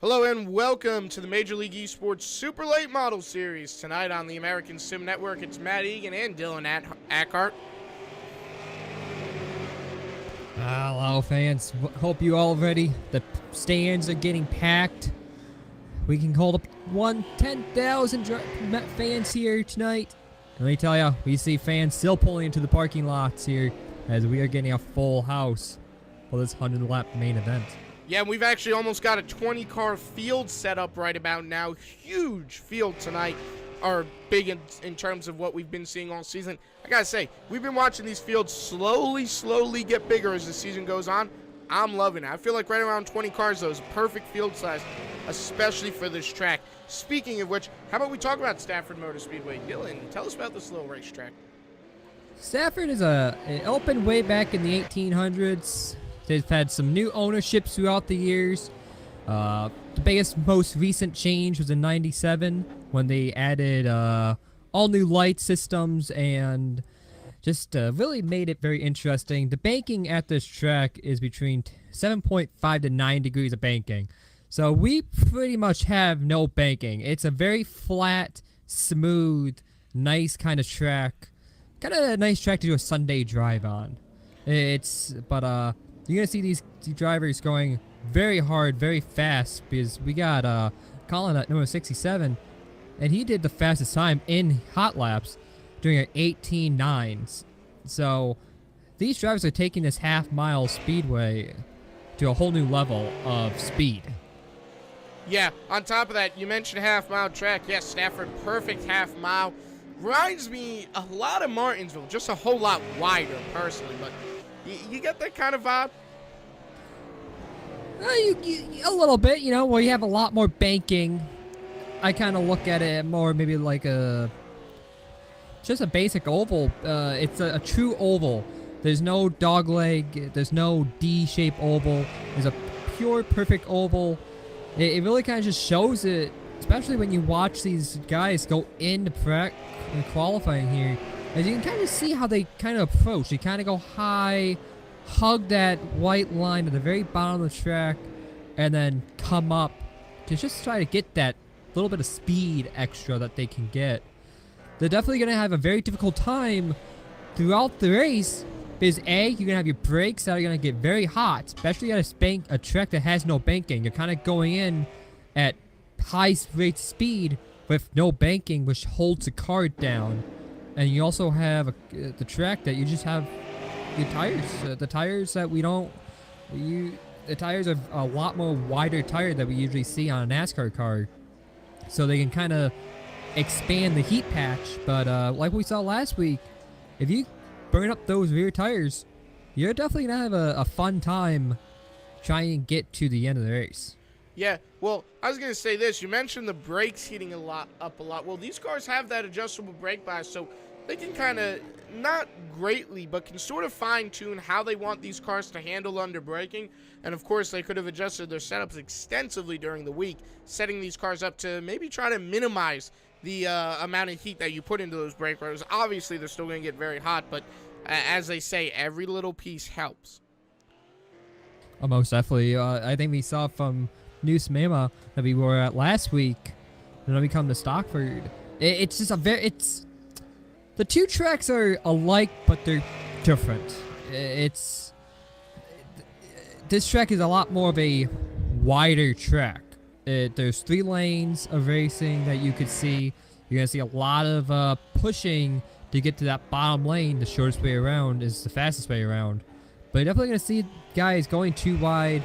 Hello and welcome to the Major League Esports Super Late Model Series. Tonight on the American Sim Network, it's Matt Egan and Dylan Ackhart. Hello, fans. Hope you all ready. The stands are getting packed. We can hold up 10,000 fans here tonight. And let me tell you, we see fans still pulling into the parking lots here as we are getting a full house for this 100-lap main event. Yeah, we've actually almost got a 20-car field set up right about now. Huge field tonight. Are big in terms of what we've been seeing all season. I gotta say, we've been watching these fields slowly get bigger as the season goes on. I'm loving it. I feel like right around 20 cars, though, is a perfect field size, especially for this track. Speaking of which, how about we talk about Stafford Motor Speedway? Dylan, tell us about this little racetrack. Stafford is it opened way back in the 1800s. They've had some new ownerships throughout the years. The biggest, most recent change was in '97 when they added all new light systems and just really made it very interesting. The banking at this track is between 7.5 to 9 degrees of banking. So we pretty much have no banking. It's a very flat, smooth, nice kind of track. Kind of a nice track to do a Sunday drive on. You're going to see these drivers going very hard, very fast, because we got Colin at number 67, and he did the fastest time in hot laps doing an 18.9. So these drivers are taking this half-mile speedway to a whole new level of speed. Yeah, on top of that, you mentioned half-mile track. Yes, Stafford, perfect half-mile. Reminds me a lot of Martinsville, just a whole lot wider, personally, but you get that kind of vibe? A little bit, where you have a lot more banking. I kind of look at it more maybe like just a basic oval. It's a true oval. There's no dog leg. There's no D-shaped oval. There's a pure, perfect oval. It really kind of just shows it, especially when you watch these guys go into qualifying here. As you can kind of see how they kind of approach. They kind of go high, hug that white line at the very bottom of the track, and then come up to just try to get that little bit of speed extra that they can get. They're definitely going to have a very difficult time throughout the race because A, you're going to have your brakes that are going to get very hot, especially at a track that has no banking. You're kind of going in at high rate speed with no banking, which holds the car down. And you also have the track that you just have your tires. The tires that the tires are a lot more wider tire than we usually see on a NASCAR car. So they can kind of expand the heat patch. But like we saw last week, if you burn up those rear tires, you're definitely going to have a fun time trying to get to the end of the race. Yeah, well, I was going to say this. You mentioned the brakes heating up a lot. Well, these cars have that adjustable brake bias, so they can kind of, not greatly, but can sort of fine-tune how they want these cars to handle under braking. And, of course, they could have adjusted their setups extensively during the week, setting these cars up to maybe try to minimize the amount of heat that you put into those brake rotors. Obviously, they're still going to get very hot, but as they say, every little piece helps. Oh, most definitely. I think we saw from New Smyrna that we were at last week, and then we come to Stockford. It's just the two tracks are alike, but they're different. This track is a lot more of a wider track. There's 3 lanes of racing that you could see. You're going to see a lot of pushing to get to that bottom lane. The shortest way around is the fastest way around. But you're definitely going to see guys going 2 wide,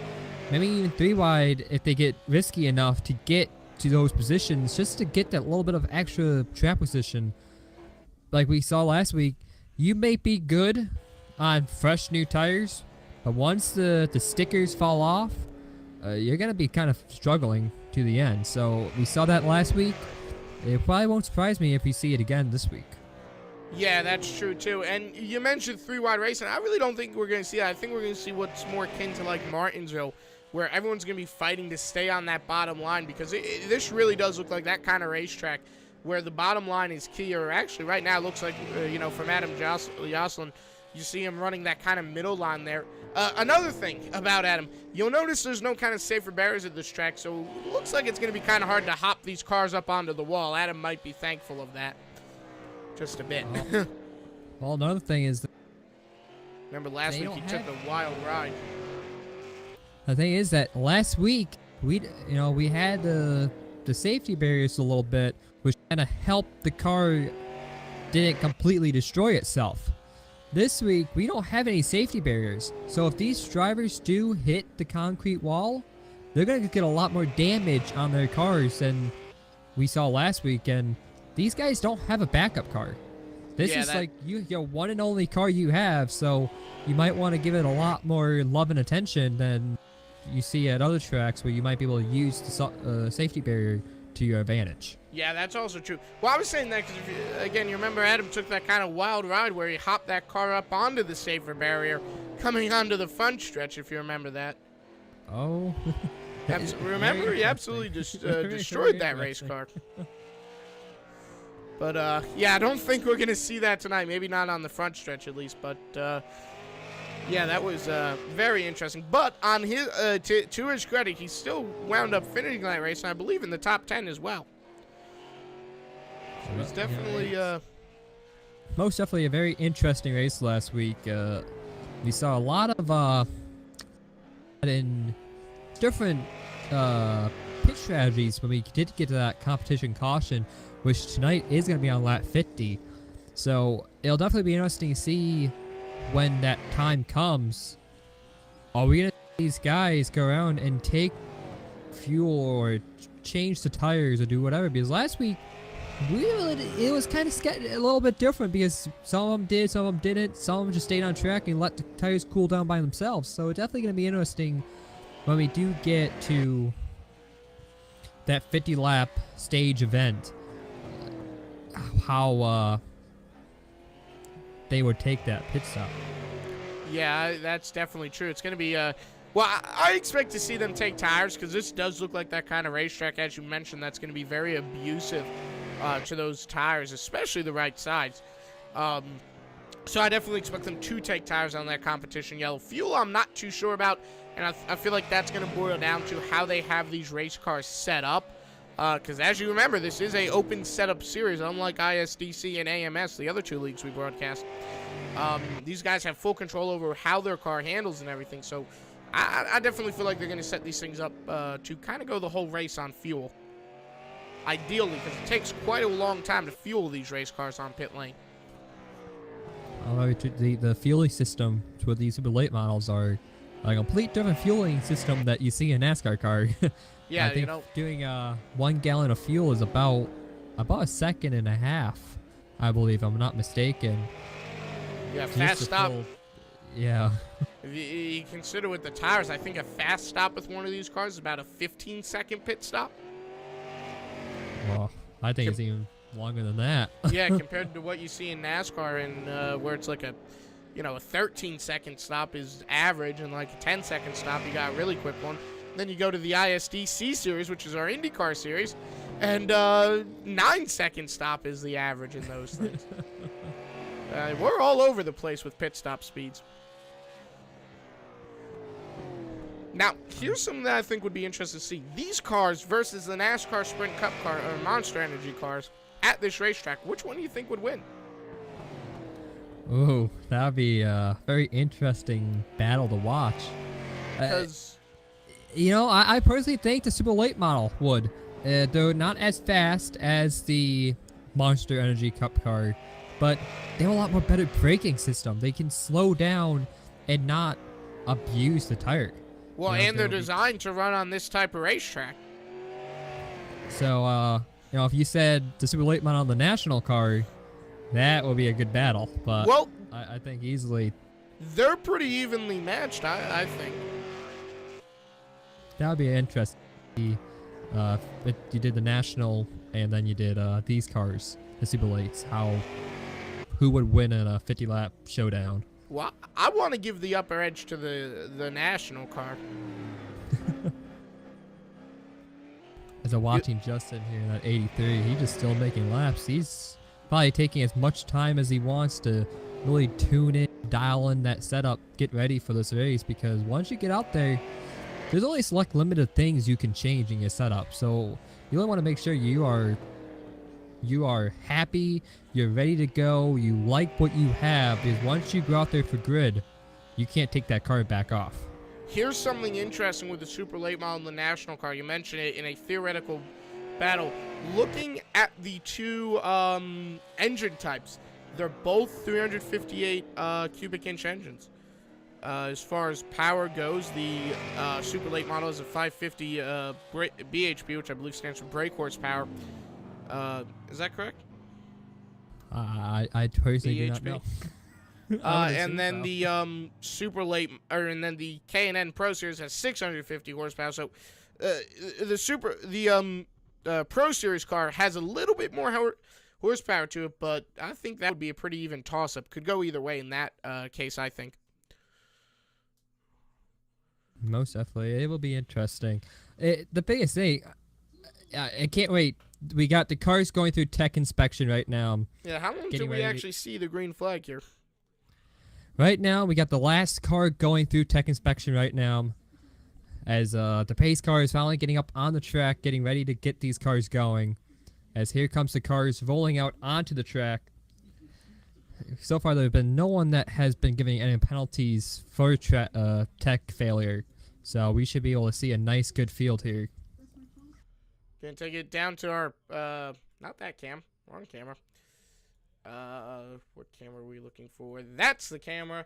maybe even 3 wide if they get risky enough to get to those positions, just to get that little bit of extra track position. Like we saw last week, you may be good on fresh new tires, but once the stickers fall off, you're going to be kind of struggling to the end. So we saw that last week. It probably won't surprise me if we see it again this week. Yeah, that's true, too. And you mentioned 3 wide racing. I really don't think we're going to see that. I think we're going to see what's more akin to, like, Martinsville, where everyone's going to be fighting to stay on that bottom line, because this really does look like that kind of racetrack where the bottom line is key, or actually right now it looks like, from Adam Jocelyn, You see him running that kind of middle line there. Another thing about Adam, you'll notice there's no kind of safer barriers at this track, so it looks like it's going to be kind of hard to hop these cars up onto the wall. Adam might be thankful of that. Just a bit. Well, another thing is, remember last week he took a wild ride. the thing is that last week we had the safety barriers a little bit, which kind of helped the car didn't completely destroy itself. This week we don't have any safety barriers, so if these drivers do hit the concrete wall, they're gonna get a lot more damage on their cars than we saw last week. And these guys don't have a backup car. This is like your one and only car you have, so you might want to give it a lot more love and attention than you see at other tracks where you might be able to use the safety barrier to your advantage. Yeah, that's also true. Well, I was saying that because, again, you remember Adam took that kind of wild ride where he hopped that car up onto the safer barrier coming onto the front stretch, if you remember that. Oh. Remember? He absolutely destroyed that race car. But, yeah, I don't think we're going to see that tonight. Maybe not on the front stretch, at least. But, yeah, that was very interesting. But on his to his credit, he still wound up finishing that race, and I believe in the top 10 as well. So it was definitely... most definitely a very interesting race last week. We saw a lot of in different pit strategies when we did get to that competition caution, which tonight is going to be on lap 50. So it'll definitely be interesting to see when that time comes. Are we going to see these guys go around and take fuel or change the tires or do whatever? Because last week, it was kind of a little bit different because some of them did, some of them didn't. Some of them just stayed on track and let the tires cool down by themselves. So it's definitely going to be interesting when we do get to that 50 lap stage event, how they would take that pit stop. Yeah, that's definitely true. It's going to be, well, I expect to see them take tires because this does look like that kind of racetrack, as you mentioned, that's going to be very abusive to those tires, especially the right sides. So I definitely expect them to take tires on that competition yellow. Fuel, I'm not too sure about, and I feel like that's going to boil down to how they have these race cars set up. Because as you remember, this is a open setup series, unlike ISDC and AMS, the other two leagues we broadcast. These guys have full control over how their car handles and everything. So I definitely feel like they're going to set these things up to kind of go the whole race on fuel. Ideally, because it takes quite a long time to fuel these race cars on pit lane. The fueling system with these super late models are a complete different fueling system that you see in a NASCAR car. Yeah, I think doing 1 gallon of fuel is about a second and a half, I believe, if I'm not mistaken. Yeah, fast stop. Yeah. If you consider with the tires, I think a fast stop with one of these cars is about a 15-second pit stop. Well, I think it's even longer than that. Yeah, compared to what you see in NASCAR, and where it's like a 13-second stop is average, and like a 10-second stop, you got a really quick one. Then you go to the ISDC series, which is our IndyCar series, and 9-second stop is the average in those things. We're all over the place with pit stop speeds. Now, here's something that I think would be interesting to see. These cars versus the NASCAR Sprint Cup car or Monster Energy cars at this racetrack. Which one do you think would win? Ooh, that would be a very interesting battle to watch. Because... I personally think the super late model would. They're not as fast as the Monster Energy Cup car, but they have a lot more better braking system. They can slow down and not abuse the tire. Well, and they're designed to run on this type of racetrack. So, if you said the super late model on the national car, that would be a good battle. But well, I think easily they're pretty evenly matched, I think. That would be interesting. If you did the national and then you did these cars, the super lates, who would win in a 50-lap showdown? Well, I want to give the upper edge to the national car. As I'm watching Justin here in that 83, he's just still making laps. He's probably taking as much time as he wants to really tune in dial in that setup, get ready for this race, because once you get out there, there's only select limited things you can change in your setup. So you really want to make sure you are happy, you're ready to go, you like what you have, because once you go out there for grid, you can't take that car back off. Here's something interesting with the super late model and the national car. You mentioned it in a theoretical battle. Looking at the two engine types, they're both 358 cubic inch engines. As far as power goes, the super late model is a 550 BHP, which I believe stands for brake horsepower. Is that correct? I personally do not know. And then the super late, and then the K&N Pro Series has 650 horsepower. So the Pro Series car has a little bit more horsepower to it, but I think that would be a pretty even toss-up. Could go either way in that case, I think. Most definitely, it will be interesting. The biggest thing, I can't wait. We got the cars going through tech inspection right now. Yeah, how long till we actually see the green flag here? Right now, we got the last car going through tech inspection right now, as the pace car is finally getting up on the track, getting ready to get these cars going. As here comes the cars rolling out onto the track. So far, there have been no one that has been giving any penalties for tech failure, so we should be able to see a nice, good field here. Gonna take it down to our, not that cam, wrong camera. What camera are we looking for? That's the camera,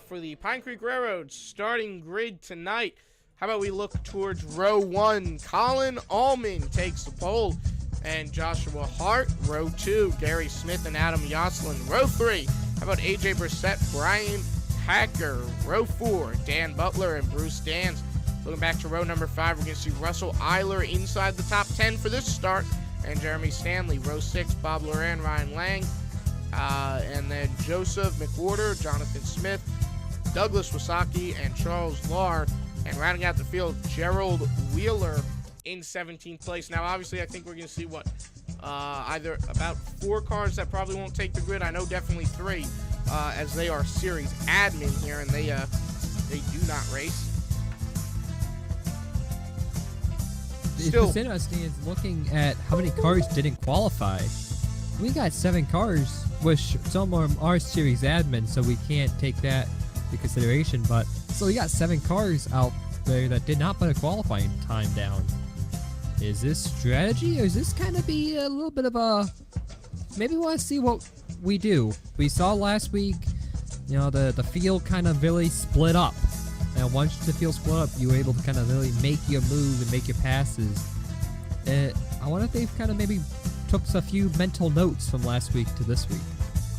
for the Pine Creek Railroad starting grid tonight. How about we look towards row 1? Colin Allman takes the pole, and Joshua Hart. Row 2, Gary Smith and Adam Yoslin. Row 3, how about AJ Brissett, Brian Hacker. Row 4, Dan Butler and Bruce Dans. Looking back to row number 5, we're going to see Russell Eiler inside the top 10 for this start, and Jeremy Stanley. Row 6, Bob Loran, Ryan Lang, and then Joseph McWhorter, Jonathan Smith, Douglas Wasaki, and Charles Lahr. And rounding out the field, Gerald Wheeler in 17th place. Now, obviously, I think we're going to see either about 4 cars that probably won't take the grid. I know definitely 3, as they are series admin here, and they do not race. What's interesting is looking at how many cars didn't qualify. We got 7 cars, which some of them are series admin, so we can't take that into consideration. But so we got 7 cars out there that did not put a qualifying time down. Is this strategy, or is this kind of be a little bit of a... Maybe we want to see what we do. We saw last week, you know, the field kind of really split up. And once the field split up, you were able to kind of really make your move and make your passes. I wonder if they've kind of maybe took a few mental notes from last week to this week.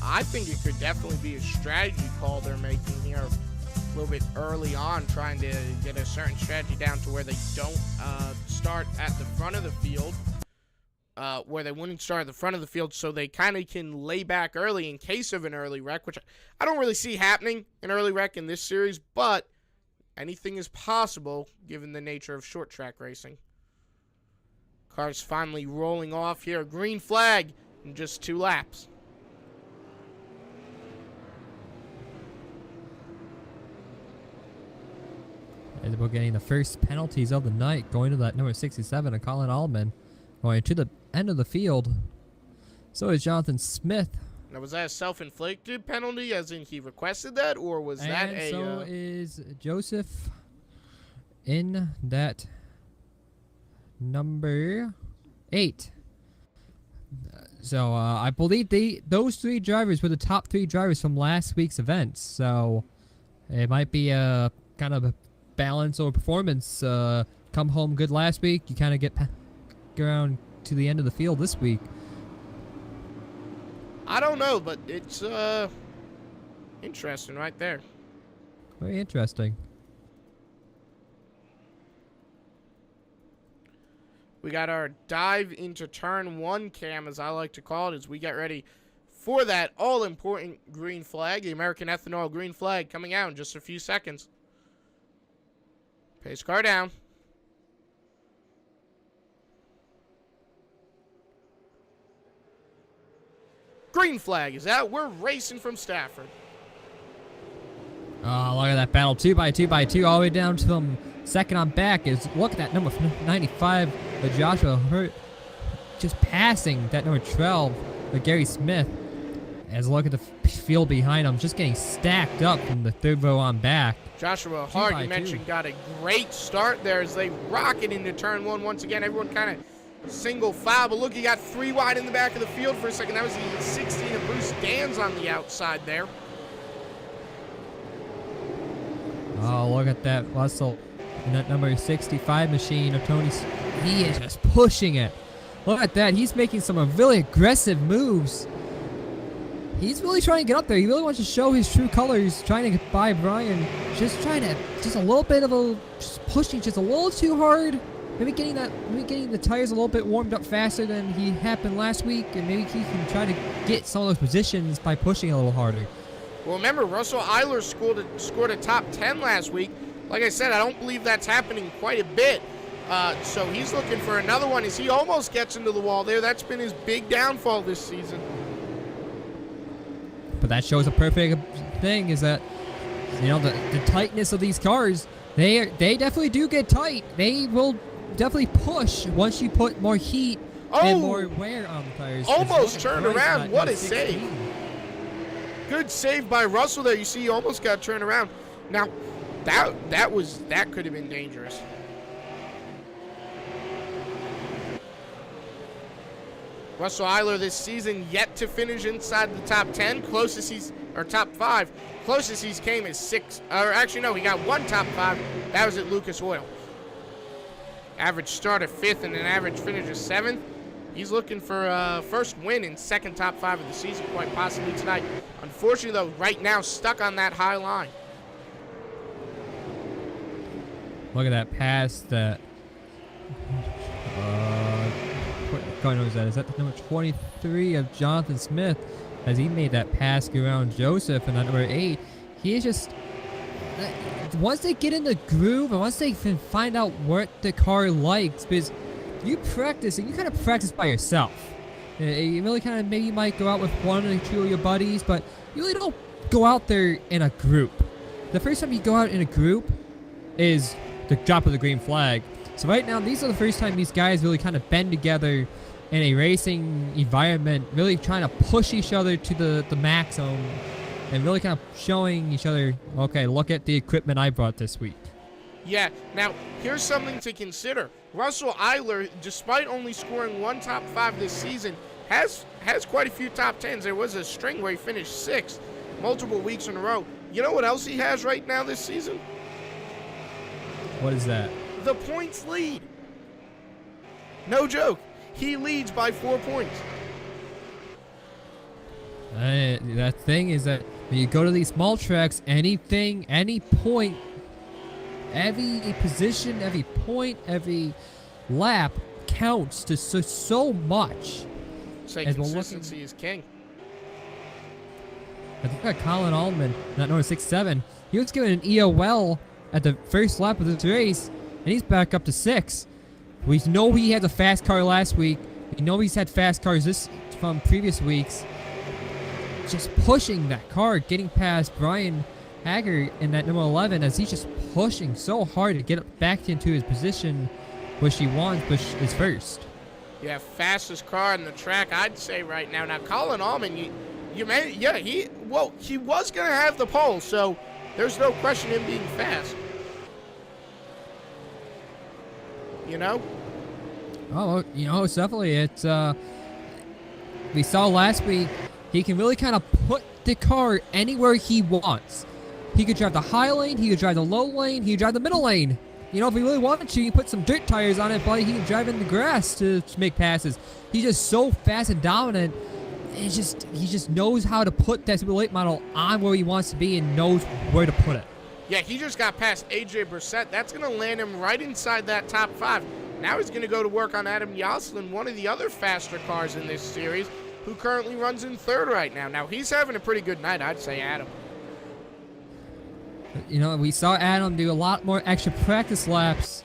I think it could definitely be a strategy call they're making here a little bit early on, trying to get a certain strategy down to where they don't start at the front of the field, where they wouldn't start at the front of the field, so they kind of can lay back early in case of an early wreck, which I don't really see happening, an early wreck in this series, but anything is possible given the nature of short track racing. Cars finally rolling off here. Green flag in just 2 laps. And we're getting the first penalties of the night, going to that number 67 of Colin Allman, going to the end of the field. So is Jonathan Smith. Now, was that a self-inflicted penalty, as in he requested that, or was that a... so is Joseph in that number 8. So I believe those 3 drivers were the top 3 drivers from last week's events. So it might be a kind of a balance or performance. Come home good last week, you kind of get around to the end of the field this week. I don't know, but it's interesting right there. Very interesting. We got our dive into turn 1 cam, as I like to call it, as we get ready for that all-important green flag, the American Ethanol green flag, coming out in just a few seconds. Pace car down. Green flag is out. We're racing from Stafford. Oh, look at that battle. 2x2 all the way down to them. Second on back is, look at that number 95, Joshua Hurt, just passing that number 12, Gary Smith. As look at the field behind him, just getting stacked up from the third row on back. Joshua Hart, you mentioned, got a great start there as they rocket into turn one. Once again, everyone kind of single file, but look, he got 3 wide in the back of the field for a second. That was the 16 of Bruce Dans on the outside there. Oh, look at that Russell and that number 65 machine of Tony. He is just pushing it. Look at that. He's making some really aggressive moves. He's really trying to get up there. He really wants to show his true colors, trying to get by Brian. Just a little bit of just pushing just a little too hard. Maybe getting the tires a little bit warmed up faster than he happened last week, and maybe he can try to get some of those positions by pushing a little harder. Well, remember, Russell Eiler scored a top 10 last week. Like I said, I don't believe that's happening quite a bit. So he's looking for another one as he almost gets into the wall there. That's been his big downfall this season. But that shows a perfect thing is that, you know, the tightness of these cars, they definitely do get tight. They will definitely push once you put more heat and more wear on the tires. Almost turned around. What a save. Good save by Russell there. You see, he almost got turned around. Now, that could have been dangerous. Russell Eiler this season yet to finish inside the top 10. Top 5. Closest he's came is 6. Or actually, no, he got 1 top 5. That was at Lucas Oil. Average start of 5th and an average finish of 7th. He's looking for a first win and 2nd top 5 of the season, quite possibly tonight. Unfortunately, though, right now stuck on that high line. Look at that pass that. What car was that? Is that the number 23 of Jonathan Smith? As he made that pass around Joseph, and that number 8, he is just. Once they get in the groove and once they can find out what the car likes, because you practice and you kind of practice by yourself. You really kind of maybe might go out with 1 or 2 of your buddies, but you really don't go out there in a group. The first time you go out in a group is the drop of the green flag. So right now, these are the first time these guys really kind of bend together in a racing environment, really trying to push each other to the maximum and really kind of showing each other, okay, look at the equipment I brought this week. Yeah, now, here's something to consider. Russell Eiler, despite only scoring 1 top 5 this season, has quite a few top 10s. There was a string where he finished 6th multiple weeks in a row. You know what else he has right now this season? What is that? The points lead. No joke. He leads by 4 points. That thing is that when you go to these small tracks, anything, any point, every position, every point, every lap counts to so much. Say consistency is king. I think that Colin Allman, that number 6-7, he was given an EOL at the first lap of this race, and he's back up to 6. We know he had a fast car last week. We know he's had fast cars from previous weeks. Just pushing that car, getting past Brian Hager in that number 11 as he's just pushing so hard to get back into his position, which he wants, which is first. Yeah, fastest car in the track, I'd say right now. Now, Colin Allman, he was going to have the pole, so there's no question him being fast. You know? Oh, you know, it's definitely, we saw last week, he can really kind of put the car anywhere he wants. He could drive the high lane, he could drive the low lane, he could drive the middle lane. You know, if he really wanted to, he put some dirt tires on it, buddy. He can drive in the grass to make passes. He's just so fast and dominant. He just knows how to put that Super Late model on where he wants to be and knows where to put it. Yeah, he just got past AJ Brissett. That's going to land him right inside that top 5. Now he's going to go to work on Adam Yoslin, one of the other faster cars in this series, who currently runs in 3rd right now. Now, he's having a pretty good night, I'd say, Adam. You know, we saw Adam do a lot more extra practice laps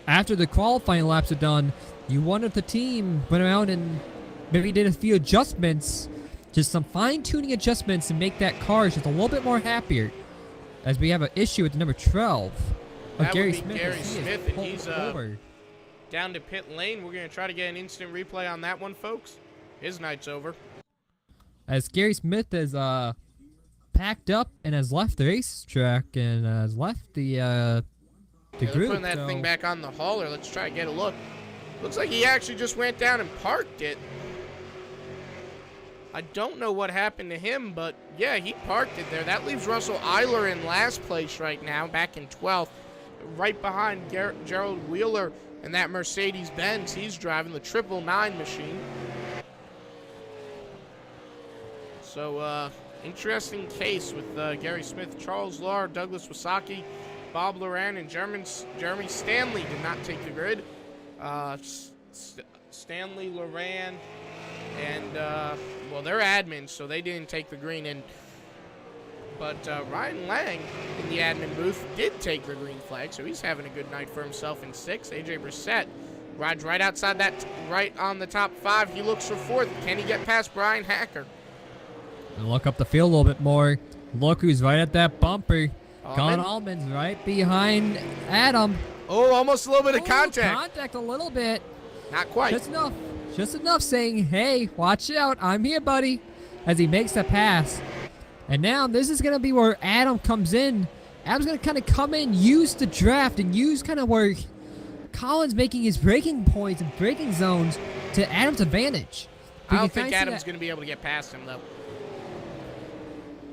after the qualifying laps are done. You wonder if the team went around and maybe did a few adjustments, just some fine-tuning adjustments to make that car just a little bit more happier. as we have an issue with the number 12. That Gary would be Smith. Gary as he is Smith, and pulled he's over. down to pit lane. We're going to try to get an instant replay on that one, folks. His night's over. As Gary Smith has packed up and has left the racetrack and has left the Yeah, they're group. putting that thing back on the hauler. Let's try to get a look. Looks like he actually just went down and parked it. I don't know what happened to him, but yeah, he parked it there. That leaves Russell Eiler in last place right now, back in 12th. Right behind Gerald Wheeler and that Mercedes-Benz. He's driving the 999 machine. So, interesting case with Gary Smith, Charles Lahr, Douglas Wasaki, Bob Loran, and Jeremy Stanley did not take the grid. Stanley, Loran, and, well, they're admins, so they didn't take the green. But Ryan Lang in the admin booth did take the green flag, so he's having a good night for himself in 6th. AJ Brissett rides right outside that, right on the top 5. He looks for 4th. Can he get past Brian Hacker? And look up the field a little bit more. Look who's right at that bumper. Colin Allman's right behind Adam. Oh, almost a little bit of contact. Contact a little bit. Not quite. Just enough. Just enough saying, hey, watch out. I'm here, buddy. As he makes the pass. And now this is going to be where Adam comes in. Adam's going to kind of come in, use the draft, and use kind of where Colin's making his braking points and braking zones to Adam's advantage. I don't think Adam's going to be able to get past him, though.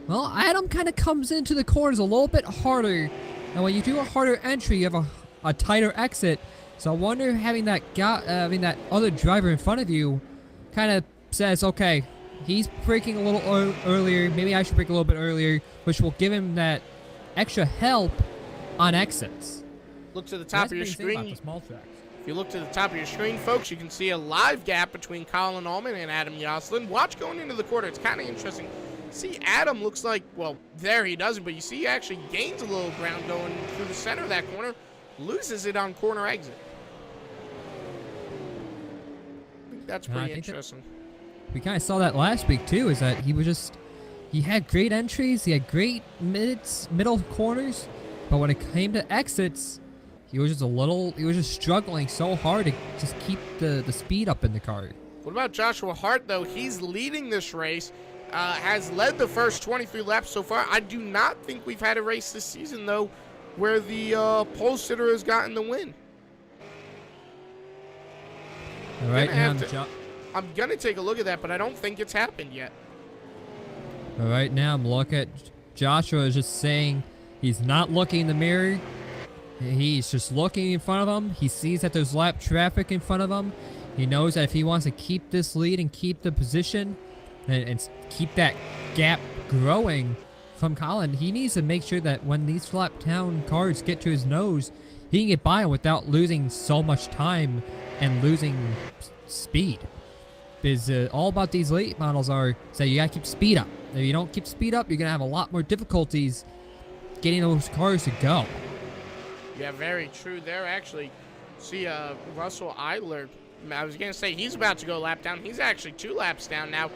Well, Adam kind of comes into the corners a little bit harder. And when you do a harder entry, you have a tighter exit. So I wonder having that other driver in front of you kind of says, okay, he's braking a little earlier. Maybe I should brake a little bit earlier, which will give him that extra help on exits. Look to the top of your screen. If you look to the top of your screen, folks, you can see a live gap between Colin Allman and Adam Yoslin. Watch going into the quarter. It's kind of interesting. See, Adam looks like, well, there he doesn't, but you see he actually gains a little ground going through the center of that corner, loses it on corner exit. I think that's pretty interesting. We kind of saw that last week, too, is that he had great entries, he had great middle corners, but when it came to exits, he was just struggling so hard to just keep the speed up in the car. What about Joshua Hart, though? He's leading this race. Has led the first 23 laps so far. I do not think we've had a race this season, though, where the pole sitter has gotten the win. All right, I'm going to take a look at that, but I don't think it's happened yet. All right, now I'm looking at Joshua is just saying he's not looking in the mirror. He's just looking in front of him. He sees that there's lap traffic in front of him. He knows that if he wants to keep this lead and keep the position, and keep that gap growing from Colin, he needs to make sure that when these flat down cars get to his nose, he can get by him without losing so much time and losing speed. Because all about these late models are say you gotta keep speed up. If you don't keep speed up, you're gonna have a lot more difficulties getting those cars to go. Yeah, very true there. Actually, see Russell Eiler, I was going to say he's about to go a lap down. He's actually 2 laps down now.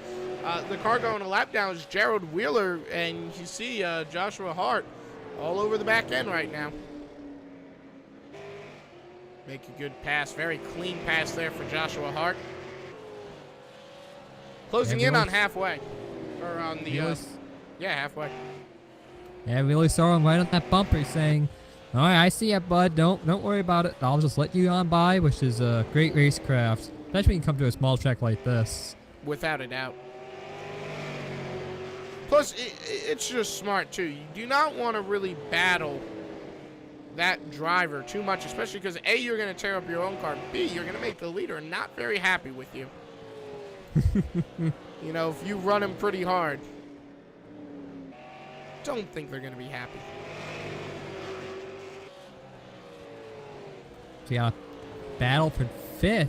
The car going a lap down is Gerald Wheeler, and you see Joshua Hart all over the back end right now. Make a good pass. Very clean pass there for Joshua Hart. Closing in on halfway. Or on the, yeah, halfway. Yeah, we really saw him right on that bumper saying, all right, I see it, bud. Don't worry about it. I'll just let you on by, which is a great racecraft, especially when you come to a small track like this. Without a doubt. Plus, it's just smart, too. You do not want to really battle that driver too much, especially because, A, you're going to tear up your own car. B, you're going to make the leader not very happy with you. You know, if you run him pretty hard, don't think they're going to be happy. So yeah, battle for 5th,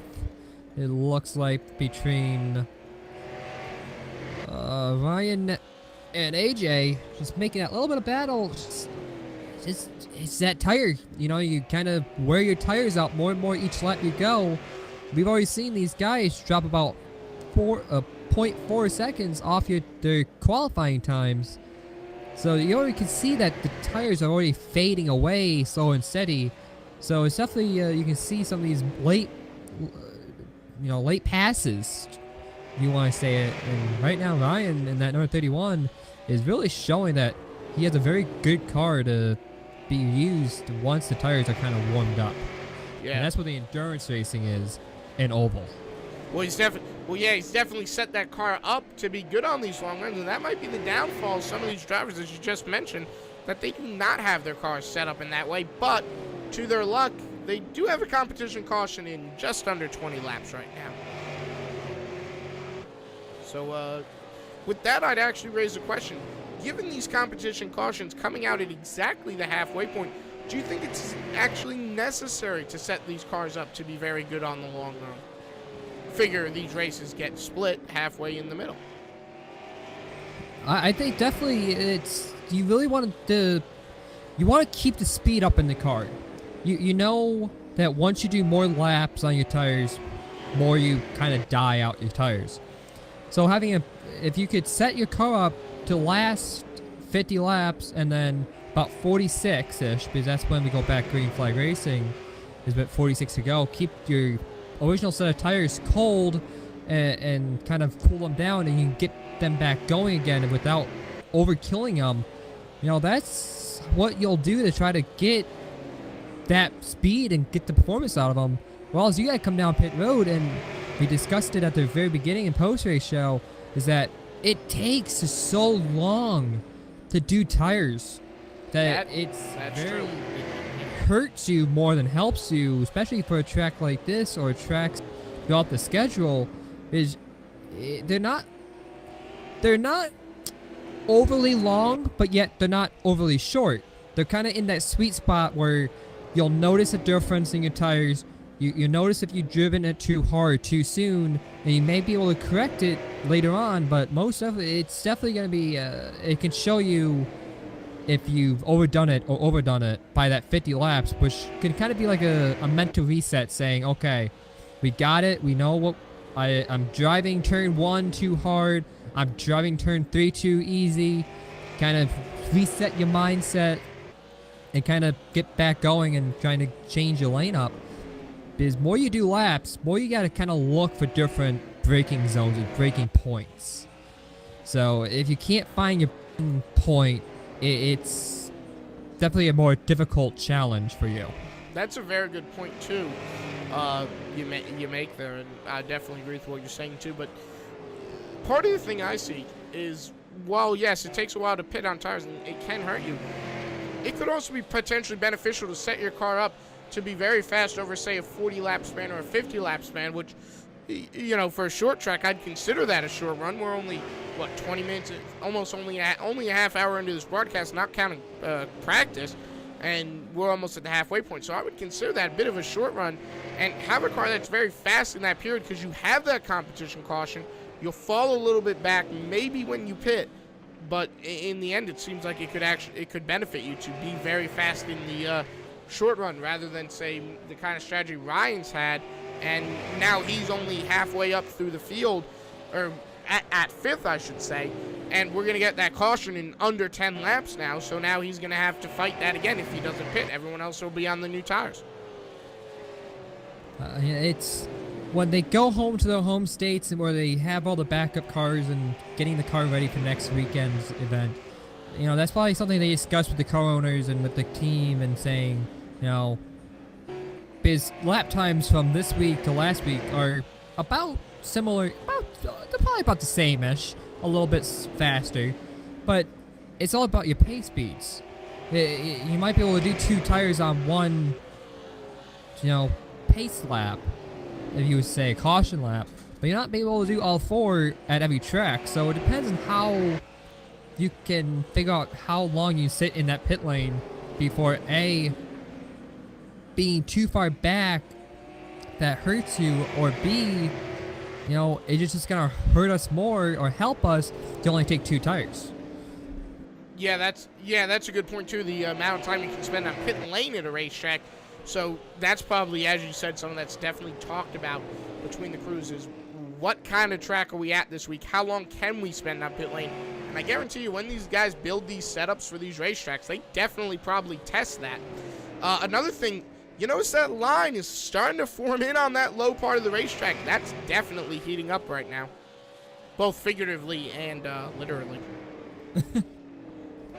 it looks like, between Ryan and AJ, just making that little bit of battle. It's that tire. You know, you kind of wear your tires out more and more each lap you go. We've already seen these guys drop about 0.4 seconds off their qualifying times So you already can see that the tires are already fading away slow and steady. So it's definitely, you can see some of these late passes, if you want to say it. And right now, Ryan in that number 31 is really showing that he has a very good car to be used once the tires are kind of warmed up. Yeah. And that's what the endurance racing is in oval. Well, he's definitely set that car up to be good on these long runs, and that might be the downfall of some of these drivers, as you just mentioned, that they do not have their cars set up in that way. But to their luck, they do have a competition caution in just under 20 laps right now. So with that, I'd actually raise a question. Given these competition cautions coming out at exactly the halfway point, do you think it's actually necessary to set these cars up to be very good on the long run? Figure these races get split halfway in the middle. I think definitely you really want to keep the speed up in the car. You know that once you do more laps on your tires, more you kind of die out your tires. So if you could set your car up to last 50 laps and then about 46-ish, because that's when we go back green flag racing, is about 46 to go. Keep your original set of tires cold and kind of cool them down, and you can get them back going again without overkilling them. That's what you'll do to try to get that speed and get the performance out of them. Well, as you gotta come down pit road, and we discussed it at the very beginning in post-race show, is that it takes so long to do tires that that's true. It hurts you more than helps you, especially for a track like this or tracks throughout the schedule. They're not overly long, but yet they're not overly short. They're kind of in that sweet spot where you'll notice a difference in your tires. You notice if you've driven it too hard too soon, and you may be able to correct it later on, but most of it's definitely going to be, it can show you if you've overdone it by that 50 laps, which can kind of be like a mental reset, saying, okay, we got it, we know what, I'm driving turn 1 too hard, I'm driving turn 3 too easy. Kind of reset your mindset and kind of get back going and trying to change your lane up. Because more you do laps, more you got to kind of look for different braking zones and braking points. So if you can't find your point, it's definitely a more difficult challenge for you. That's a very good point too. You make there, and I definitely agree with what you're saying too. But part of the thing I see is, while yes, it takes a while to pit on tires and it can hurt you, it could also be potentially beneficial to set your car up to be very fast over, say, a 40-lap span or a 50-lap span, which, for a short track, I'd consider that a short run. We're only, 20 minutes, almost only a half hour into this broadcast, not counting practice, and we're almost at the halfway point. So I would consider that a bit of a short run, and have a car that's very fast in that period, because you have that competition caution. You'll fall a little bit back, maybe when you pit, but in the end, it seems like it could benefit you to be very fast in the short run, rather than, say, the kind of strategy Ryan's had, and now he's only halfway up through the field, or at fifth, I should say, and we're going to get that caution in under 10 laps now, so now he's going to have to fight that again if he doesn't pit. Everyone else will be on the new tires. It's when they go home to their home states and where they have all the backup cars and getting the car ready for next weekend's event. That's probably something they discuss with the car owners and with the team, and saying, because lap times from this week to last week are about similar, they're probably about the same-ish, a little bit faster, but it's all about your pace speeds. You might be able to do 2 tires on one, pace lap, if you would say a caution lap, but you're not able to do all 4 at every track, so it depends on how you can figure out how long you sit in that pit lane before A, being too far back that hurts you, or B, it's just gonna hurt us more or help us to only take 2 tires. Yeah, that's a good point too. The amount of time you can spend on pit lane at a racetrack. So that's probably, as you said, something that's definitely talked about between the crews is, what kind of track are we at this week? How long can we spend on pit lane? And I guarantee you, when these guys build these setups for these racetracks, they definitely probably test that. Another thing, you notice that line is starting to form in on that low part of the racetrack. That's definitely heating up right now, both figuratively and literally.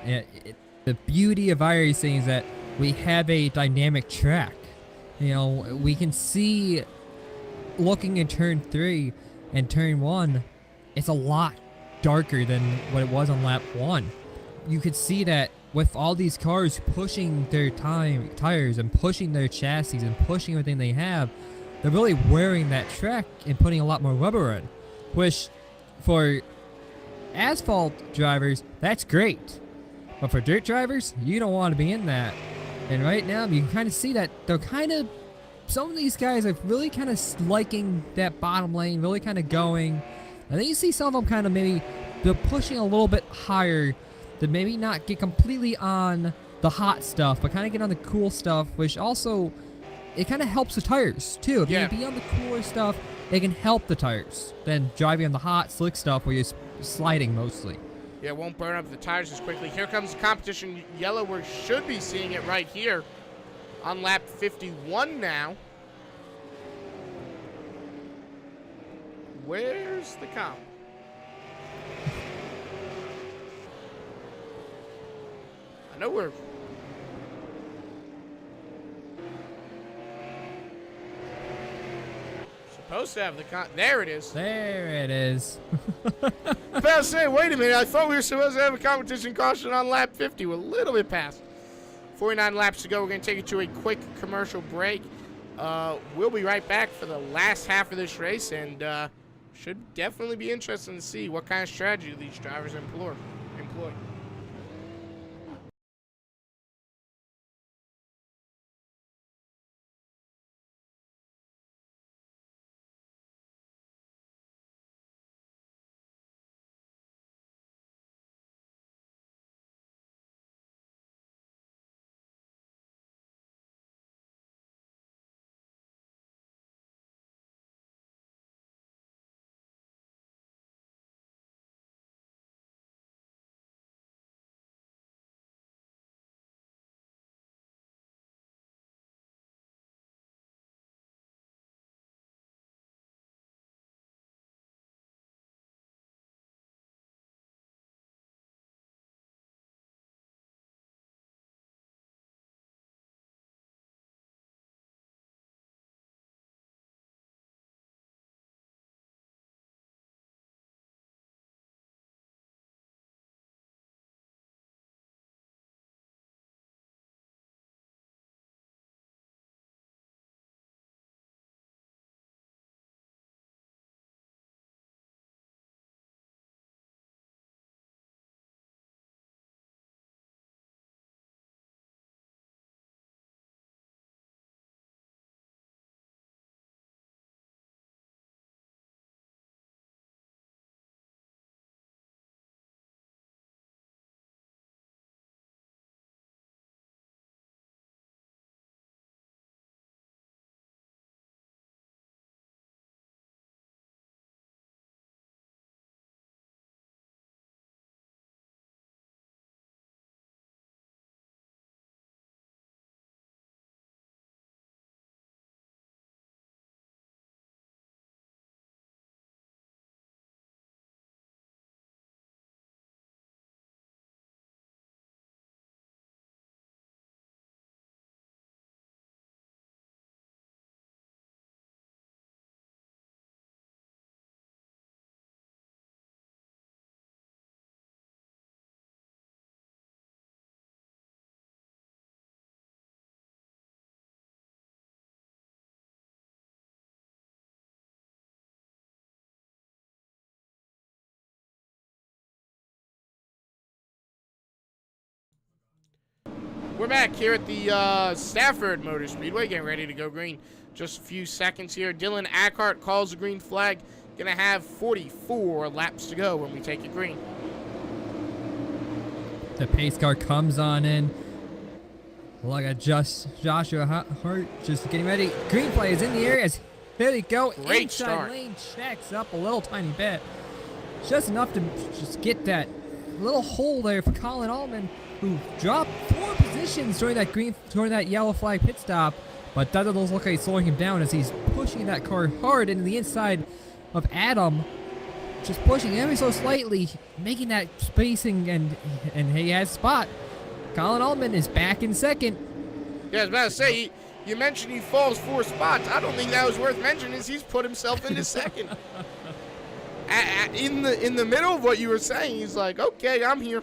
Yeah, the beauty of iRacing is that we have a dynamic track. You know, we can see, looking at turn 3 and turn 1, it's a lot darker than what it was on lap 1. You could see that with all these cars pushing their tires and pushing their chassis and pushing everything they have, they're really wearing that track and putting a lot more rubber in, which for asphalt drivers, that's great. But for dirt drivers, you don't want to be in that. And right now, you can kind of see that they're some of these guys are really kind of liking that bottom lane, really kind of going. And then you see some of them kind of maybe they're pushing a little bit higher to maybe not get completely on the hot stuff, but kind of get on the cool stuff, which also, it kind of helps the tires too. If you can be on the cooler stuff, it can help the tires than driving on the hot, slick stuff where you're sliding mostly. Yeah, it won't burn up the tires as quickly. Here comes the competition yellow. We should be seeing it right here on lap 51 now. Where's the comp? I know we're... supposed to have the comp. There it is. There it is. I was about to say, wait a minute. I thought we were supposed to have a competition caution on lap 50. We're a little bit past. 49 laps to go. We're going to take it to a quick commercial break. We'll be right back for the last half of this race, and should definitely be interesting to see what kind of strategy these drivers employ. We're back here at the Stafford Motor Speedway, getting ready to go green. Just a few seconds here. Dylan Ackhart calls the green flag. Gonna have 44 laps to go when we take it green. The pace car comes on in. Look at Joshua Hart just getting ready. Green flag is in the air. As there they go. Great Inside start. lane checks up a little tiny bit. Just enough to just get that little hole there for Colin Allman, who dropped 4 positions during that yellow flag pit stop, but that doesn't look like he's slowing him down as he's pushing that car hard into the inside of Adam, just pushing ever so slightly, making that spacing, and he has a spot. Colin Allman is back in second. Yeah, I was about to say, you mentioned he falls 4 spots. I don't think that was worth mentioning, as he's put himself into second. In the middle of what you were saying, he's like, okay, I'm here.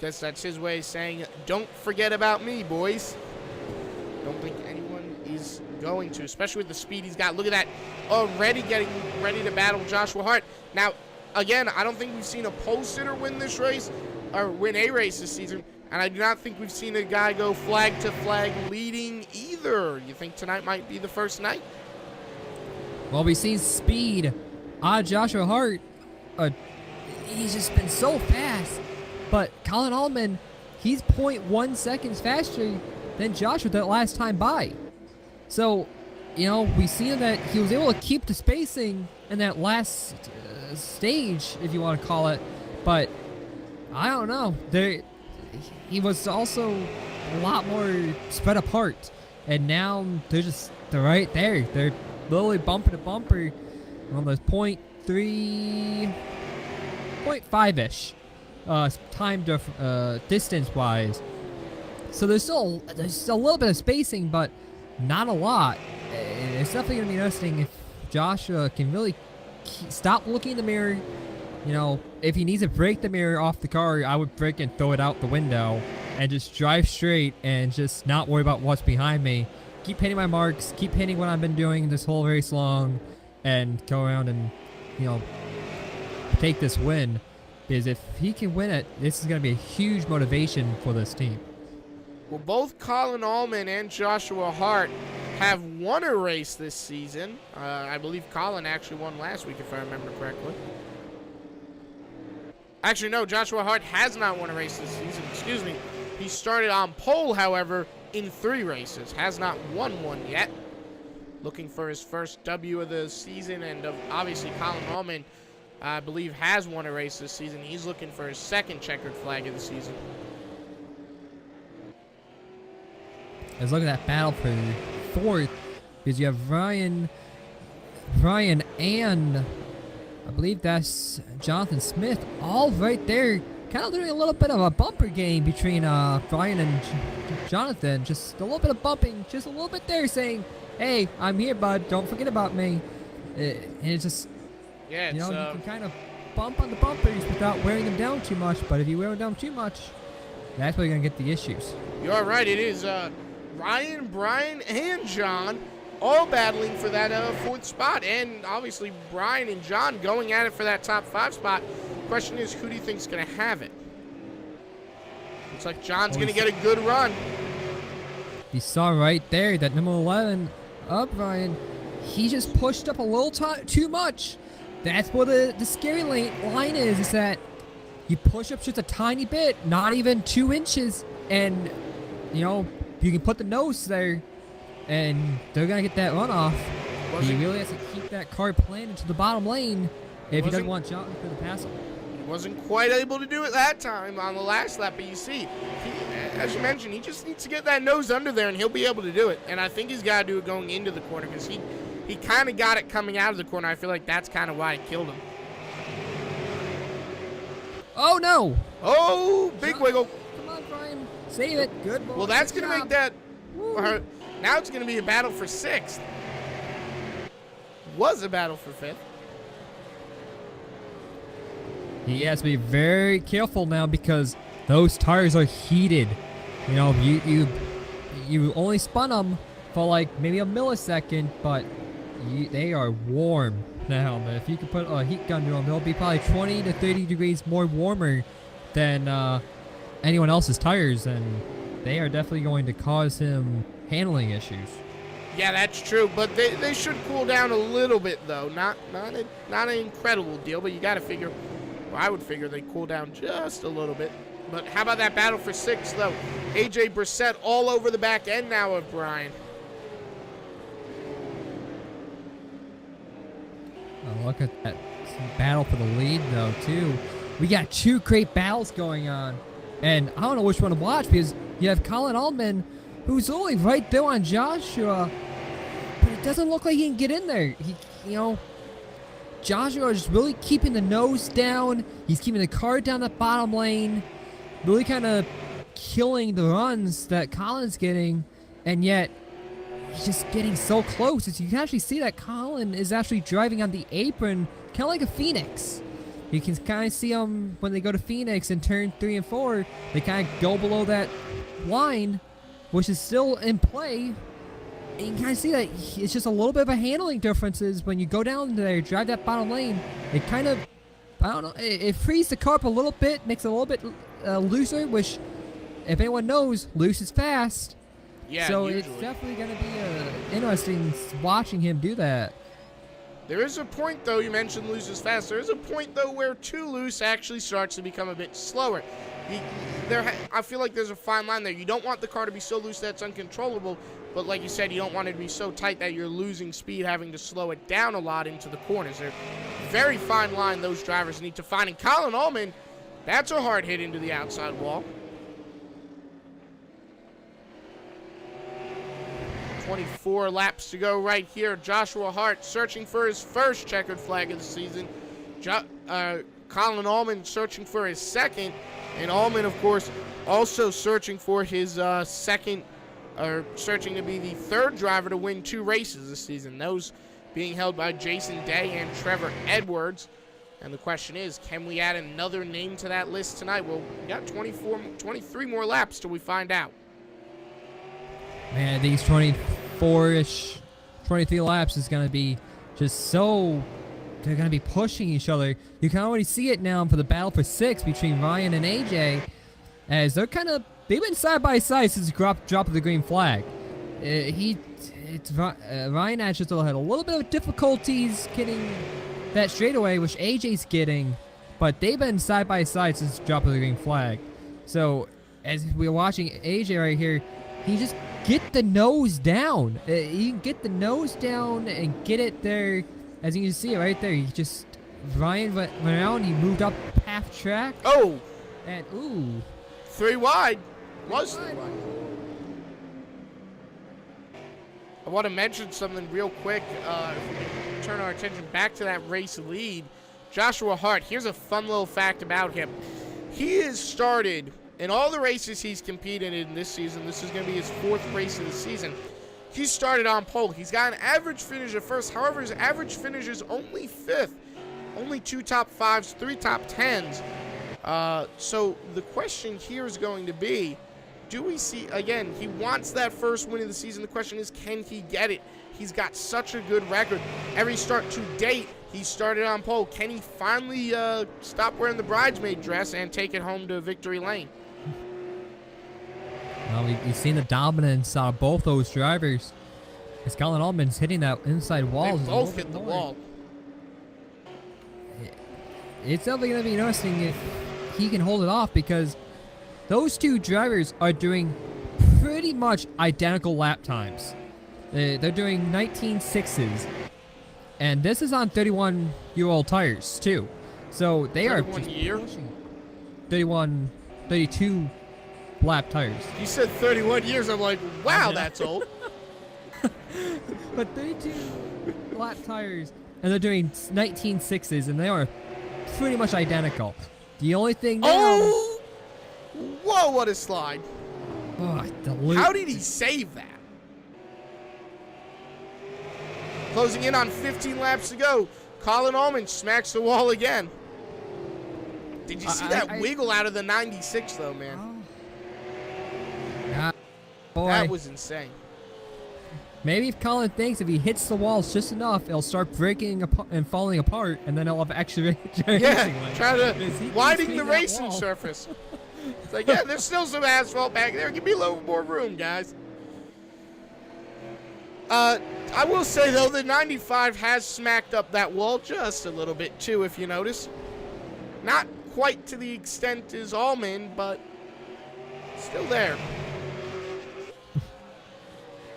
Guess that's his way of saying, don't forget about me, boys. Don't think anyone is going to, especially with the speed he's got. Look at that, already getting ready to battle Joshua Hart. Now, again, I don't think we've seen a pole sitter win this race, or win a race this season, and I do not think we've seen a guy go flag to flag leading either. You think tonight might be the first night? Well, we've seen speed on Joshua Hart. He's just been so fast. But Colin Allman, he's 0.1 seconds faster than Joshua that last time by. So, you know, we see that he was able to keep the spacing in that last stage, if you want to call it. But I don't know. He was also a lot more spread apart. And now they're right there. They're literally bumper to bumper on the 0.5-ish time distance wise. So there's still a little bit of spacing, but not a lot. It's definitely going to be interesting if Joshua can really stop looking in the mirror. You know, if he needs to break the mirror off the car, I would break and throw it out the window and just drive straight and just not worry about what's behind me. Keep hitting my marks, keep hitting what I've been doing this whole race long, and go around and, you know, take this win. Because if he can win it, this is going to be a huge motivation for this team. Well, both Colin Allman and Joshua Hart have won a race this season. I believe Colin actually won last week, if I remember correctly. Actually, no, Joshua Hart has not won a race this season. Excuse me. He started on pole, however, in 3 races. Has not won one yet. Looking for his first W of the season, and obviously Colin Allman, I believe, has won a race this season. He's looking for his second checkered flag of the season. Let's look at that battle for 4th, because you have Ryan, and I believe that's Jonathan Smith, all right there. Kind of doing a little bit of a bumper game between Brian and Jonathan. Just a little bit of bumping, just a little bit there, saying, hey, I'm here, bud. Don't forget about me. And it's just, yeah, you know, you can kind of bump on the bumpers without wearing them down too much. But if you wear them down too much, that's where you're going to get the issues. You're right. It is Ryan, Brian, and John all battling for that 4th spot. And obviously Brian and John going at it for that top 5 spot. Question is, who do you think is going to have it? Looks like John's going to get a good run. You saw right there that number 11 of Brian, he just pushed up a little too much. That's what the scary line is that you push up just a tiny bit, not even 2 inches, and, you know, you can put the nose there, and they're going to get that runoff. He really has to keep that car planted to the bottom lane if he doesn't want Jonathan to pass him. Wasn't quite able to do it that time on the last lap, but you see, as you mentioned, he just needs to get that nose under there, and he'll be able to do it. And I think he's got to do it going into the corner, because he kind of got it coming out of the corner. I feel like that's kind of why it killed him. Oh, no. Oh, big wiggle. Come on, Brian. Save it. Good boy. Well, that's going to make that. Now it's going to be a battle for 6th. Was a battle for 5th. He has to be very careful now because those tires are heated. You know, you only spun them for like maybe a millisecond, but they are warm now. But if you could put a heat gun to them, they'll be probably 20 to 30 degrees more warmer than anyone else's tires, and they are definitely going to cause him handling issues. Yeah, that's true, but they should cool down a little bit though. Not an incredible deal, but you got to figure. Well, I would figure they cool down just a little bit. But how about that battle for 6th, though? AJ Brissett all over the back end now of Brian. Oh, look at that battle for the lead, though, too. We got two great battles going on. And I don't know which one to watch because you have Colin Allman, who's only right there on Joshua, but it doesn't look like he can get in there. Joshua is really keeping the nose down. He's keeping the car down the bottom lane, really kind of killing the runs that Colin's getting, and yet he's just getting so close. As you can actually see that Colin is actually driving on the apron, kind of like a Phoenix. You can kind of see them when they go to Phoenix in turn 3 and 4. They kind of go below that line, which is still in play. And you can kind of see that it's just a little bit of a handling differences when you go down there, drive that bottom lane. It kind of, I don't know, it frees the car up a little bit, makes it a little bit looser, which, if anyone knows, loose is fast. Yeah, so usually. It's definitely going to be interesting watching him do that. There is a point, though, you mentioned loose is fast. There is a point, though, where too loose actually starts to become a bit slower. I feel like there's a fine line there. You don't want the car to be so loose that it's uncontrollable, but like you said, you don't want it to be so tight that you're losing speed, having to slow it down a lot into the corners. They're very fine line those drivers need to find. And Colin Allman, that's a hard hit into the outside wall. 24 laps to go right here. Joshua Hart searching for his first checkered flag of the season. Colin Allman searching for his second. And Allman, of course, also searching for his searching to be the third driver to win 2 races this season. Those being held by Jason Day and Trevor Edwards. And the question is, can we add another name to that list tonight? Well, we got 23 more laps till we find out. Man, these 24-ish, 23 laps is going to be just so... They're going to be pushing each other. You can already see it now for the battle for 6 between Ryan and AJ. As they've been side by side since the drop of the green flag. Ryan actually had a little bit of difficulties getting that straightaway, which AJ's getting. But they've been side by side since the drop of the green flag. So, as we're watching AJ right here, he just... Get the nose down. You can get the nose down and get it there. As you can see it right there. Ryan went around. He moved up half track. Oh. And, ooh. 3 wide. Was 3 wide. I want to mention something real quick. If we can turn our attention back to that race lead. Joshua Hart. Here's a fun little fact about him. He has started... In all the races he's competed in this season, this is going to be his 4th race of the season, he started on pole. He's got an average finish at first. However, his average finish is only 5th. Only 2 top 5s, 3 top 10s. So the question here is going to be, do we see, again, he wants that first win of the season. The question is, can he get it? He's got such a good record. Every start to date, he started on pole. Can he finally stop wearing the bridesmaid dress and take it home to victory lane? Well, we've seen the dominance out of both those drivers. As Colin Allman's hitting that inside wall. They both hit the wall. It's definitely going to be interesting if he can hold it off, because those two drivers are doing pretty much identical lap times. They're doing 19.6s. And this is on 31-year-old tires, too. So they are just pushing 32 lap tires. You said 31 years. I'm like, wow, that's old. But 32 lap tires, and they're doing 19.6s, and they are pretty much identical. The only thing now... Oh! Whoa, what a slide. Oh, how did he save that? Closing in on 15 laps to go. Colin Allman smacks the wall again. Did you see that wiggle out of the 96, though, man? Boy. That was insane. Maybe if Colin thinks if he hits the walls just enough, it'll start breaking and falling apart, and then he'll have extra racing. Yeah, try to widening the racing surface. It's like, yeah, there's still some asphalt back there. Give me a little more room, guys. I will say, though, the 95 has smacked up that wall just a little bit, too, if you notice. Not quite to the extent as Allman, but still there.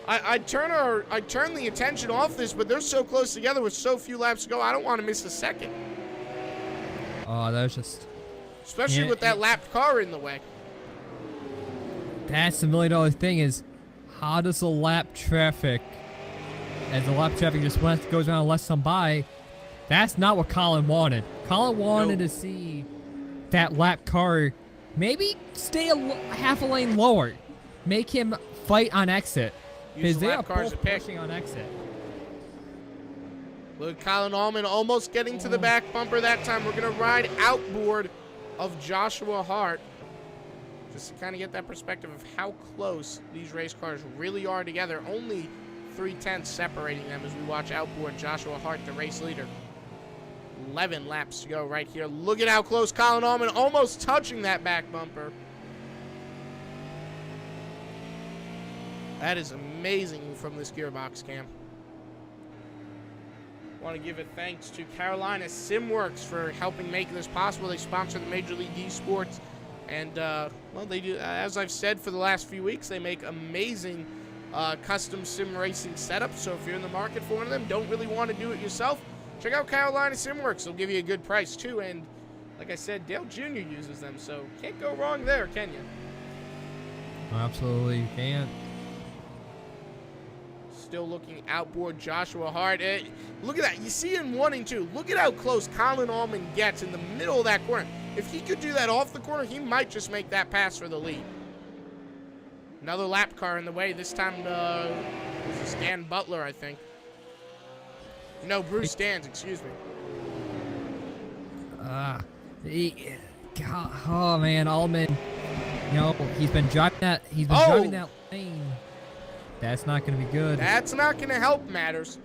I turn the attention off this, but they're so close together with so few laps to go, I don't want to miss a second. Oh, that was just... Especially with that lapped car in the way. That's the million-dollar thing is, how does the lap traffic, as the lap traffic just goes around and lets them by, that's not what Colin wanted. Colin wanted to see that lap car maybe stay half a lane lower. Make him fight on exit. Because they are both pushing on exit. Look, Colin Allman almost getting to the back bumper that time. We're going to ride outboard of Joshua Hart. Just to kind of get that perspective of how close these race cars really are together. Only 3/10 separating them as we watch outboard Joshua Hart, the race leader. 11 laps to go right here. Look at how close Colin Allman almost touching that back bumper. That is amazing from this gearbox cam. Want to give a thanks to Carolina Simworks for helping make this possible. They sponsor the Major League Esports. And, well, they do, as I've said for the last few weeks, they make amazing custom sim racing setups. So if you're in the market for one of them, don't really want to do it yourself, check out Carolina Simworks. They'll give you a good price, too. And, like I said, Dale Jr. uses them, so can't go wrong there, can you? Absolutely, you can't. Still looking outboard Joshua Hart. Look at that. You see in 1 and 2. Look at how close Colin Allman gets in the middle of that corner. If he could do that off the corner, he might just make that pass for the lead. Another lap car in the way. This time, this is Dan Butler, I think. No, Bruce Dans, excuse me. Oh man, Allman. You know, he's been driving that. He's been driving that lane. That's not going to be good. That's not going to help matters.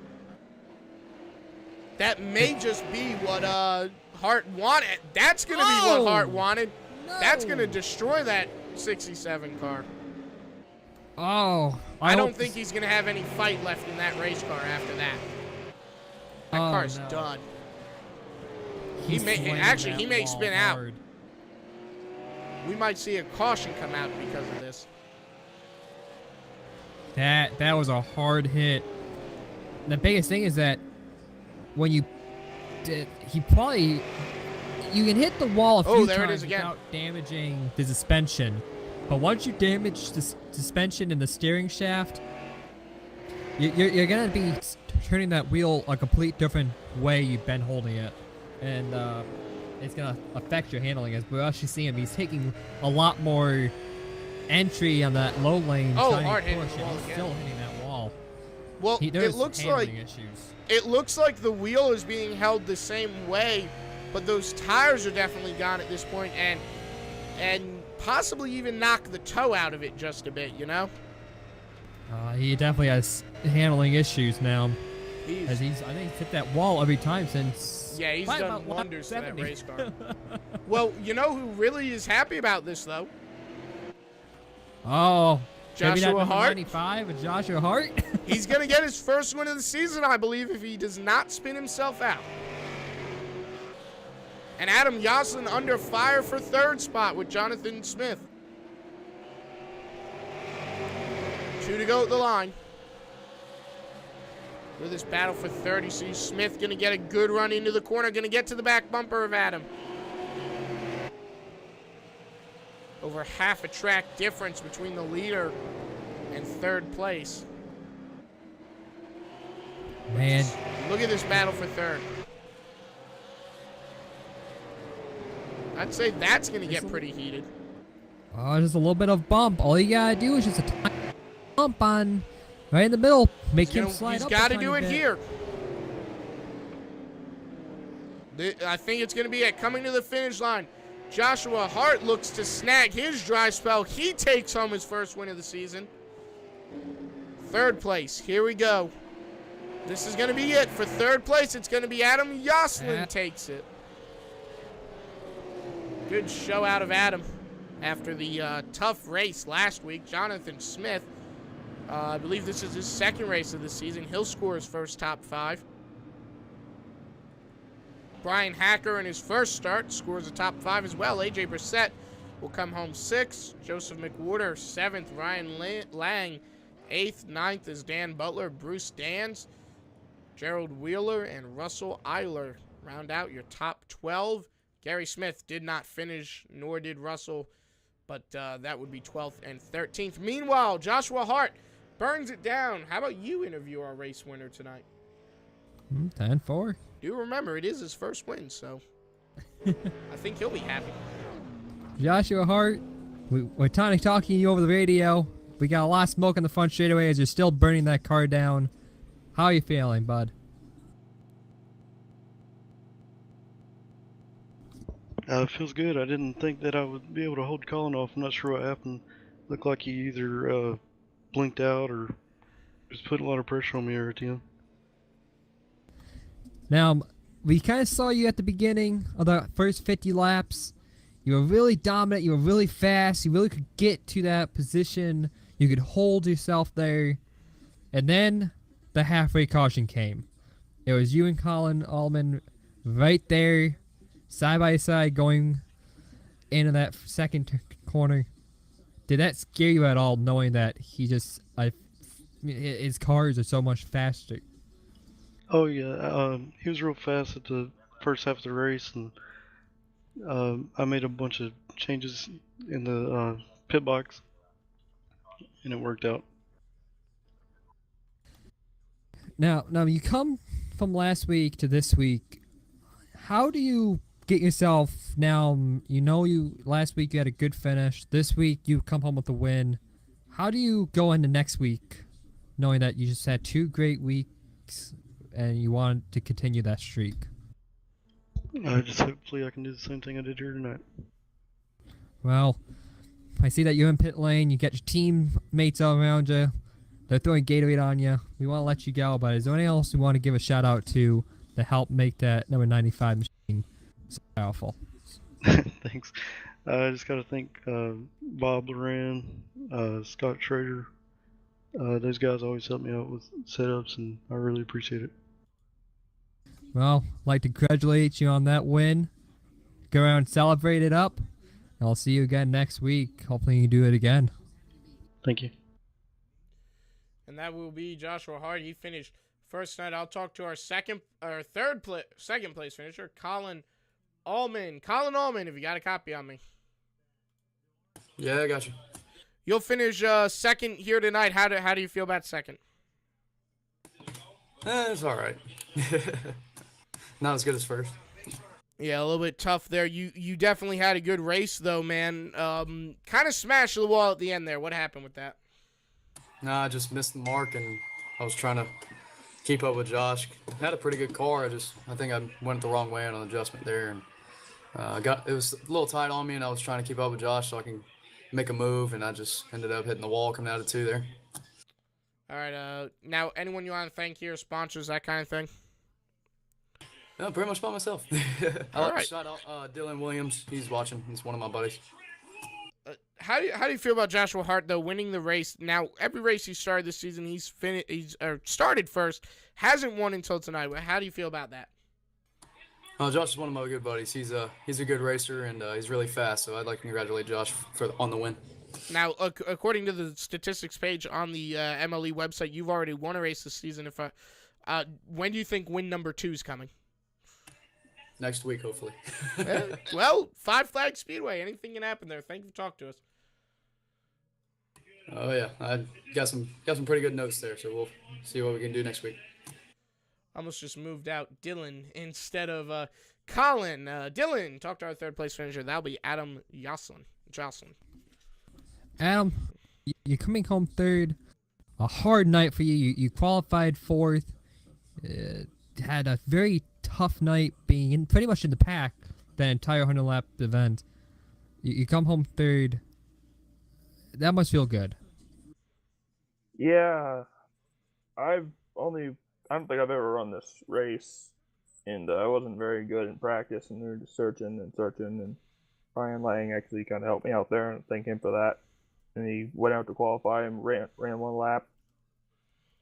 That may just be what Hart wanted. That's going to be what Hart wanted. No. That's going to destroy that 67 car. Oh. I don't think he's going to have any fight left in that race car after that. That car's done. He may spin out. We might see a caution come out because of this. That was a hard hit. The biggest thing is that when you you can hit the wall a few times without damaging the suspension. But once you damage the suspension and the steering shaft, you're gonna be turning that wheel a complete different way you've been holding it, and it's gonna affect your handling. As we're actually seeing, he's taking a lot more entry on that low lane. Hard hitting push, the wall and he's still hitting that wall. Well, it looks like the wheel is being held the same way, but those tires are definitely gone at this point, and possibly even knock the toe out of it just a bit, you know? He definitely has handling issues now. I think he's hit that wall every time since. Yeah, he's done wonders to that race car. Well, you know who really is happy about this, though? Oh, Joshua Hart. 95 with Joshua Hart. He's going to get his first win of the season, I believe, if he does not spin himself out. And Adam Yoslin under fire for third spot with Jonathan Smith. 2 to go at the line. With this battle for third, you see Smith going to get a good run into the corner, going to get to the back bumper of Adam. Over half a track difference between the leader and third place. Man. Look at this battle for third. I'd say that's going to get pretty heated. Oh, just a little bit of bump. All you got to do is just a tiny bump on right in the middle. Make him slide up. He's got to do it here. I think it's going to be it. Coming to the finish line. Joshua Hart looks to snag his dry spell. He takes home his first win of the season. Third place. Here we go. This is going to be it. For third place, it's going to be Adam Yoslin takes it. Good show out of Adam after the tough race last week. Jonathan Smith, I believe this is his second race of the season. He'll score his first top 5. Brian Hacker in his first start scores a top 5 as well. AJ Brissett will come home 6th. Joseph McWhorter 7th. Ryan Lang 8th. 9th is Dan Butler, Bruce Dans, Gerald Wheeler, and Russell Eiler round out your top 12. Gary Smith did not finish, nor did Russell, but that would be 12th and 13th. Meanwhile, Joshua Hart burns it down. How about you interview our race winner tonight? 10-4. Do remember, it is his first win, so I think he'll be happy. Joshua Hart, we're talking to you over the radio. We got a lot of smoke in the front straightaway as you're still burning that car down. How are you feeling, bud? It feels good. I didn't think that I would be able to hold Colin off. I'm not sure what happened. Looked like he either blinked out or just put a lot of pressure on me here at the end. Now, we kind of saw you at the beginning of the first 50 laps. You were really dominant. You were really fast. You really could get to that position. You could hold yourself there. And then the halfway caution came. It was you and Colin Allman right there, side by side, going into that second corner. Did that scare you at all, knowing that his cars are so much faster? Oh yeah, he was real fast at the first half of the race, and I made a bunch of changes in the pit box, and it worked out. Now you come from last week to this week. How do you get yourself now? Last week you had a good finish. This week you come home with a win. How do you go into next week, knowing that you just had 2 great weeks and you want to continue that streak? Just hopefully I can do the same thing I did here tonight. Well, I see that you're in pit lane. You got your teammates all around you. They're throwing Gatorade on you. We want to let you go, but is there anyone else we want to give a shout out to help make that number 95 machine so powerful? Thanks. I just got to thank Bob Loran, Scott Schrader. Those guys always help me out with setups, and I really appreciate it. Well, I'd like to congratulate you on that win. Go around and celebrate it up. I'll see you again next week. Hopefully you do it again. Thank you. And that will be Joshua Hart. He finished first night. I'll talk to our second place finisher, Colin Allman. Colin Allman, if you got a copy on me. Yeah, I got you. You'll finish second here tonight. How do you feel about second? It's all right. Not as good as first. Yeah, a little bit tough there. You definitely had a good race, though, man. Kind of smashed the wall at the end there. What happened with that? Nah, I just missed the mark, and I was trying to keep up with Josh. I had a pretty good car. I think I went the wrong way on an adjustment there, and it was a little tight on me, and I was trying to keep up with Josh so I can make a move, and I just ended up hitting the wall coming out of 2 there. All right. Now, anyone you want to thank here, sponsors, that kind of thing? No, pretty much by myself. I like to shout out Dylan Williams. He's watching. He's one of my buddies. How do you feel about Joshua Hart, though, winning the race? Now, every race he started this season, he's started first, hasn't won until tonight. How do you feel about that? Josh is one of my good buddies. He's a good racer, and he's really fast, so I'd like to congratulate Josh on the win. Now, according to the statistics page on the MLE website, you've already won a race this season. When do you think win number 2 is coming? Next week, hopefully. Well, Five Flag Speedway. Anything can happen there. Thank you for talking to us. Oh yeah, I got some pretty good notes there, so we'll see what we can do next week. Almost just moved out Dylan instead of Colin. Dylan, talk to our third place finisher. That'll be Adam Jocelyn. Adam, you're coming home third. A hard night for you. You qualified 4th. Had a very tough night being pretty much in the pack that entire 100-lap event. You come home third. That must feel good. Yeah, I don't think I've ever run this race, and I wasn't very good in practice, and we were just searching, and Brian Lang actually kind of helped me out there, and thank him for that. And he went out to qualify and ran 1 lap,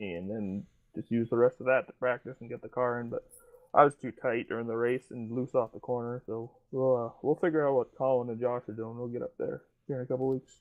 and then just used the rest of that to practice and get the car in, but I was too tight during the race and loose off the corner, so we'll figure out what Colin and Josh are doing. We'll get up there here in a couple weeks.